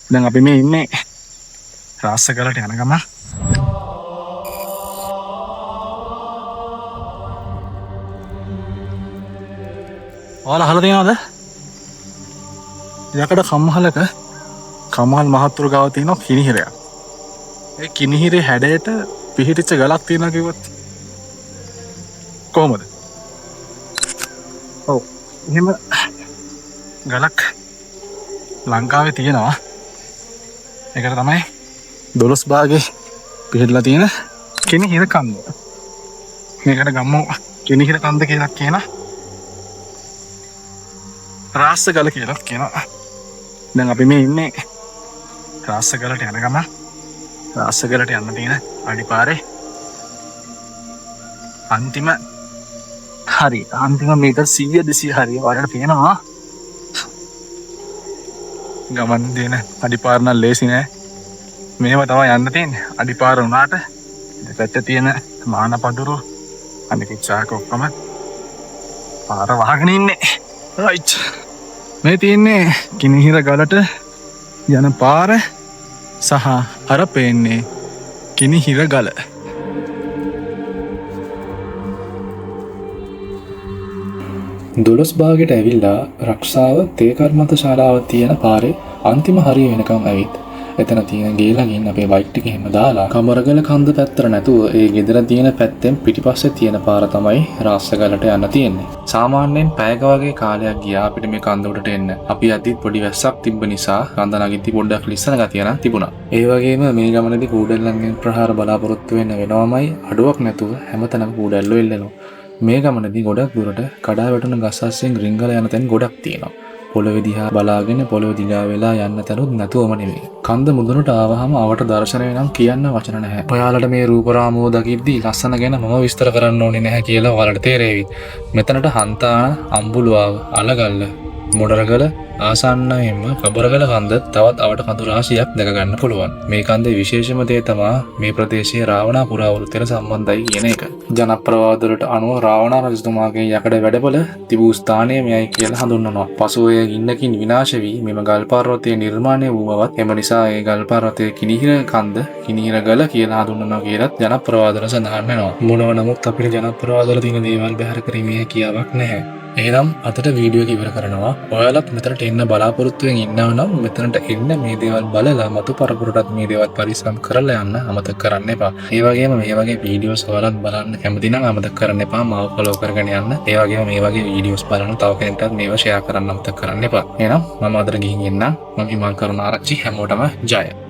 දැන් අපි මේ ඉන්නේ රාස්සකලට යන ගම. ඔයාලා අහලා තියෙනවද? යකඩ කම්හලක කමල් මහත්තුරු ගාව තියෙන කිනිහිරයක්. ඒ කිනිහිරේ හැඩයට පිහිටිච්ච ගලක් තියෙනවා කිව්වොත් කොහොමද? ඔව්. එහෙම ගලක් ලංකාවේ තියෙනවා. ඒකට තමයි 12 භාගයේ පිහිටලා තියෙන කිනිහිර කන්ද. මේකට ගම්මු කිනිහිර කන්ද කියලා කියනවා. රාස්ස ගල කියලා කියනවා. දැන් අපි මේ ඉන්නේ රාස්ස ගලට යන ගම. රාස්ස ගලට යන්න තියෙන අඩිපාරේ අන්තිම මීටර් 100 200 හරිය වලට පේනවා. ගමන් දෙන අඩිපාර නම් ලේසි නෑ. මේව තමයි යන්න තියෙන්නේ. අඩිපාර වුණාට දෙපැත්තේ තියෙන මාන පදුරු අනික චාක ඔක්කොම පාර වහගෙන ඉන්නේ. රයිට්. මේ තියෙන්නේ කිනිහිර ගලට යන පාර සහ අර පේන්නේ කිනිහිර ගල. දොළොස් භාගයට ඇවිල්ලා රක්ෂාව තේකර්මත ශාලාව තියෙන පාරේ අන්තිම හරිය වෙනකම් ඇවිත් එතන තියෙන ගේලගින් අපේ බයික් ටික එහෙම දාලා කමරගල කන්ද පැත්තට නැතුව ඒ ගෙදර තියෙන පැත්තෙන් පිටිපස්සේ තියෙන පාර තමයි රාස්සගලට යන්න තියෙන්නේ. සාමාන්‍යයෙන් පැයක වගේ කාලයක් ගියා අපිට මේ කන්ද උඩට එන්න. අපි යද්දිත් පොඩි වැස්සක් තිබ්බ නිසා කන්ද නගිද්දි පොඩ්ඩක් ලිස්සන ගතිය නම් තිබුණා. ඒ වගේම මේ ගමනේදී කූඩැල්ලන්ගෙන් ප්‍රහාර බලාපොරොත්තු වෙන්න වෙනවමයි අඩුවක් නැතුව හැමතැනම කූඩැල්ලෝ එල්ලෙනවා. මේ ගමනදී ගොඩක් දුරට කඩා වැටුණු ගස් අස්සෙන් රිංගල යන තැන් ගොඩක් තියෙනවා. පොළොවේ දිහා බලාගෙන පොළොව දිගා වෙලා යන්න තැනුත් නැතුවම නෙවෙයි. කන්ද මුදුනට ආවහම අවට දර්ශනය නම් කියන්න වචන නැහැ. ඔයාලට මේ රූපරාමුව දකිද්දී ලස්සන ගැන මම විස්තර කරන්න ඕනේ නැහැ කියලා ඔයාලට තේරෙවි. මෙතනට හන්තාන, අම්බුලුවාව, අලගල්ල, මොඩරගල ආසන්නයෙන්ම කබරගල කන්ද තවත් අවට කඳු රාශියක් දැක ගන්න පුළුවන්. මේ කන්දේ විශේෂම දේ තමයි මේ ප්‍රදේශයේ රාවණා පුරාවෘත්තයට සම්බන්ධයි කියන එක. ජනප්‍රවාදවලට අනුව රාවණා රජතුමාගේ යකඩ වැඩපොළ තිබූ ස්ථානය මෙයයි කියලා හඳුන්වනවා. පසුව එය ගින්නකින් විනාශ වී මෙම ගල් පර්වතය නිර්මාණය වූ බවත් එම නිසා ඒ ගල් පර්වතයේ කිනිහිර කන්ද කිනිහිර ගල කියලා හඳුන්වනවා කියලත් ජනප්‍රවාදවල සඳහන් වෙනවා. මොනවා නමුත් අපිට ජනප්‍රවාදවල තියෙන දේවල් බැහැර කිරීමේ හැකියාවක් නැහැ. එහෙනම් අදට වීඩියෝ එක ඉවර කරනවා. ඔයාලත් මෙතනට එන්න බලාපොරොත්තුවෙන් ඉන්නවා නම් මෙතනට එන්න මේ දේවල් බලලා මතු පරපුරටත් මේ දේවල් පරිස්සම් කරලා යන්න අමතක කරන්න එපා. ඒ වගේම මේ වගේ වීඩියෝස් ඔයාලත් බලන්න කැමති නම් අමතක කරන්න එපා. මාව ෆලෝ කරගෙන යන්න. ඒ වගේම මේ වගේ වීඩියෝස් බලන තව කෙනෙක්ටත් මේවා ෂෙයා කරන්න අමතක කරන්න එපා. එහෙනම් මම අදට ගිහින් එන්නම්. මම හිමල් කරුණාරච්චි. හැමෝටම ජය.